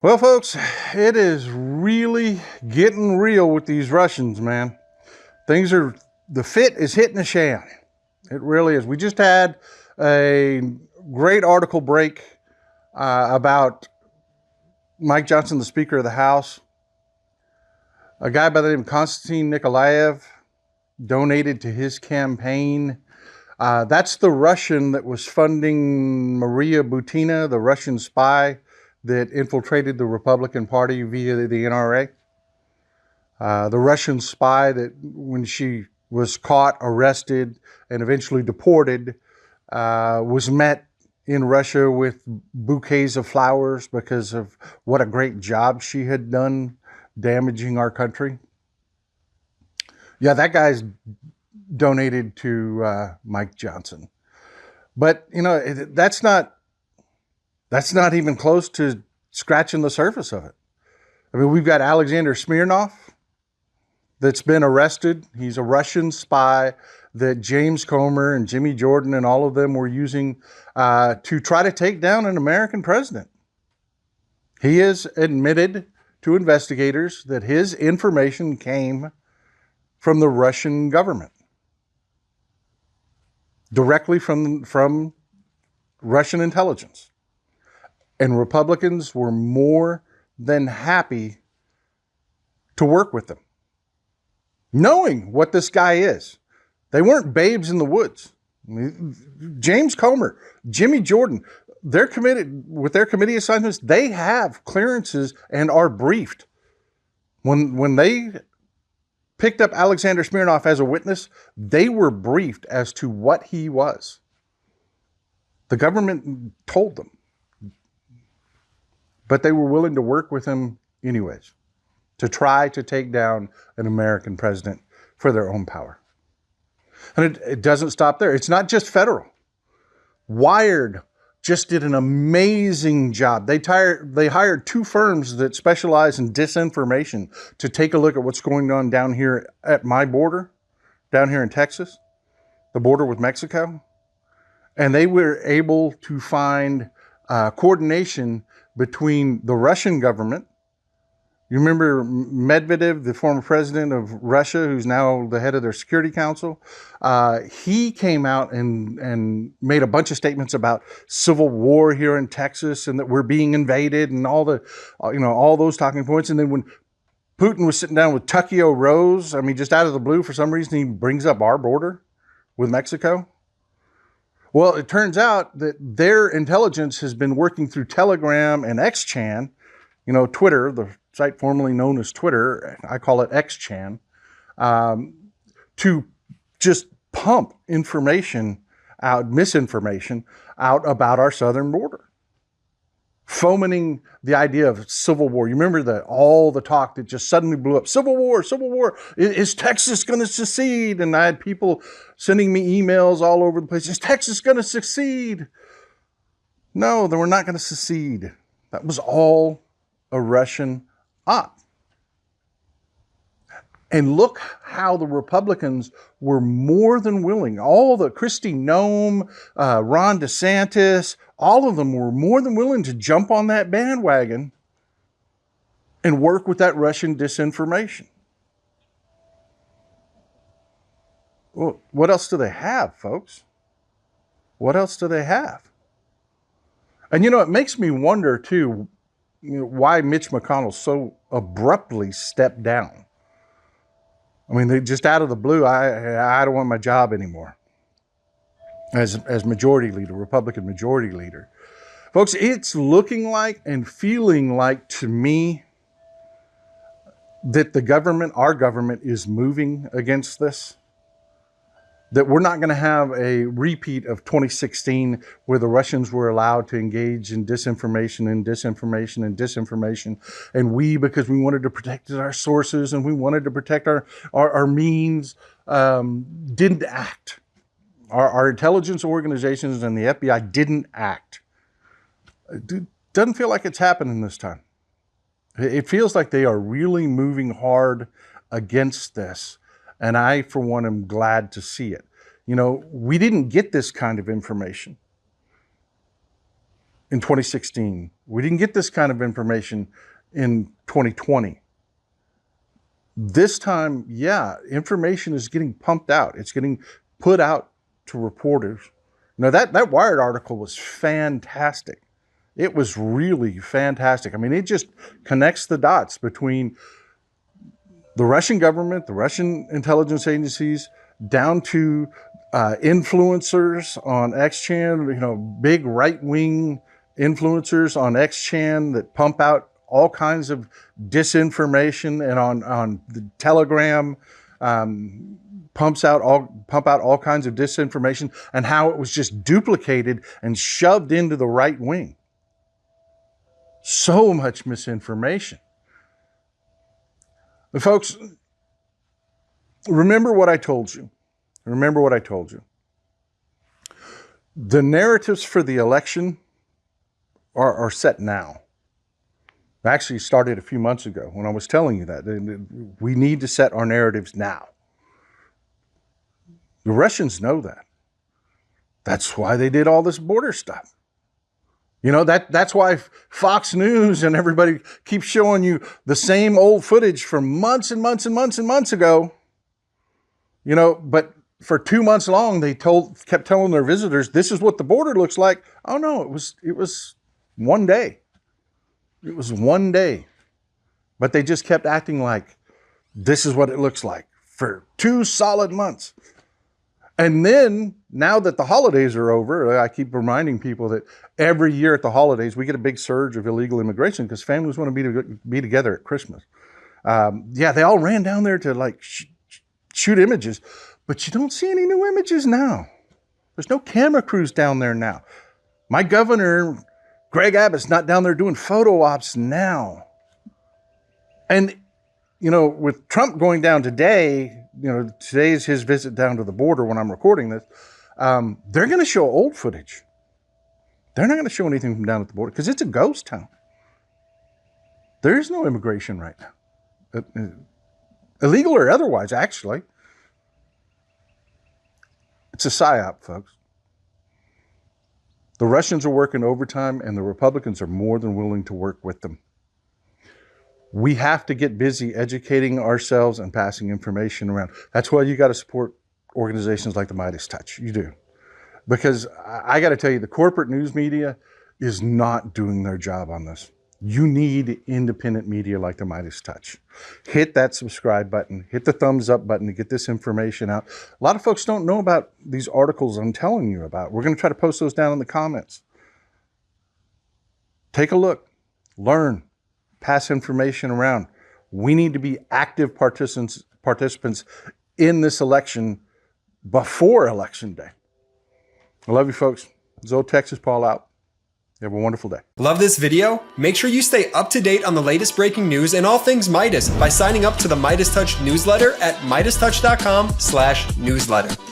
Well, folks, it is really getting real with these Russians, man. The fit is hitting the shan. It really is. We just had a great article break about Mike Johnson, the Speaker of the House. A guy by the name of Konstantin Nikolaev donated to his campaign. That's the Russian that was funding Maria Butina, the Russian spy that infiltrated the Republican Party via the NRA. The Russian spy that, when she was caught, arrested, and eventually deported, was met in Russia with bouquets of flowers because of what a great job she had done damaging our country. Yeah, that guy's donated to Mike Johnson. But, that's not even close to scratching the surface of it. I mean, we've got Alexander Smirnov that's been arrested. He's a Russian spy that James Comer and Jimmy Jordan and all of them were using to try to take down an American president. He has admitted to investigators that his information came from the Russian government, directly from Russian intelligence. And Republicans were more than happy to work with them, knowing what this guy is. They weren't babes in the woods. James Comer, Jimmy Jordan, they're committed with their committee assignments. They have clearances and are briefed. When they picked up Alexander Smirnov as a witness, they were briefed as to what he was. The government told them, but they were willing to work with him anyways to try to take down an American president for their own power. And it doesn't stop there. It's not just federal. Wired just did an amazing job. They hired two firms that specialize in disinformation to take a look at what's going on down here at my border, down here in Texas, the border with Mexico. And they were able to find coordination between the Russian government. You remember Medvedev, the former president of Russia, who's now the head of their Security Council? He came out and made a bunch of statements about civil war here in Texas and that we're being invaded and all those talking points. And then when Putin was sitting down with Tukio Rose, I mean, just out of the blue, for some reason, he brings up our border with Mexico. Well, it turns out that their intelligence has been working through Telegram and XChan, Twitter, the site formerly known as Twitter, I call it XChan, to just pump misinformation out about our southern border, fomenting the idea of civil war. You remember all the talk that just suddenly blew up, civil war, is Texas going to secede? And I had people sending me emails all over the place, is Texas going to secede? No, they were not going to secede. That was all a Russian op. And look how the Republicans were more than willing. All the Kristi Noem, Ron DeSantis, all of them were more than willing to jump on that bandwagon and work with that Russian disinformation. Well, what else do they have, folks? What else do they have? And it makes me wonder too, why Mitch McConnell so abruptly stepped down. I mean, they just out of the blue, I don't want my job anymore as majority leader, Republican majority leader. Folks, it's looking like and feeling like to me that our government is moving against this. That we're not going to have a repeat of 2016 where the Russians were allowed to engage in disinformation. And we, because we wanted to protect our sources and we wanted to protect our means, didn't act. Our intelligence organizations and the FBI didn't act. It doesn't feel like it's happening this time. It feels like they are really moving hard against this. And I, for one, am glad to see it. We didn't get this kind of information in 2016 We didn't get this kind of information in 2020. This time, yeah, information is getting pumped out. It's getting put out to reporters. Now, that Wired article was fantastic. It was really fantastic. I mean, it just connects the dots between the Russian government, the Russian intelligence agencies, down to influencers on XChan, big right-wing influencers on XChan that pump out all kinds of disinformation, and on the Telegram pump out all kinds of disinformation, and how it was just duplicated and shoved into the right wing. So much misinformation. But folks, remember what I told you. Remember what I told you. The narratives for the election are set now. Actually started a few months ago when I was telling you that. We need to set our narratives now. The Russians know that. That's why they did all this border stuff. That's why Fox News and everybody keeps showing you the same old footage from months and months and months and months ago. But for 2 months long, they kept telling their visitors, this is what the border looks like. Oh no, it was one day. It was one day. But they just kept acting like this is what it looks like for 2 solid months. And then, now that the holidays are over, I keep reminding people that every year at the holidays, we get a big surge of illegal immigration because families want to be together at Christmas. They all ran down there to shoot images, but you don't see any new images now. There's no camera crews down there now. My governor, Greg Abbott's not down there doing photo ops now. And, with Trump going down today, today's his visit down to the border when I'm recording this, they're going to show old footage. They're not going to show anything from down at the border because it's a ghost town. There is no immigration right now. Illegal or otherwise, actually. It's a psyop, folks. The Russians are working overtime, and the Republicans are more than willing to work with them. We have to get busy educating ourselves and passing information around. That's why you got to support organizations like the MeidasTouch. You do. Because I got to tell you, the corporate news media is not doing their job on this. You need independent media like the MeidasTouch. Hit that subscribe button. Hit the thumbs up button to get this information out. A lot of folks don't know about these articles I'm telling you about. We're going to try to post those down in the comments. Take a look. Learn. Pass information around. We need to be active participants in this election before Election Day. I love you, folks. Zoe, Texas, Paul out. You have a wonderful day. Love this video? Make sure you stay up to date on the latest breaking news and all things Meidas by signing up to the MeidasTouch newsletter at MeidasTouch.com/newsletter.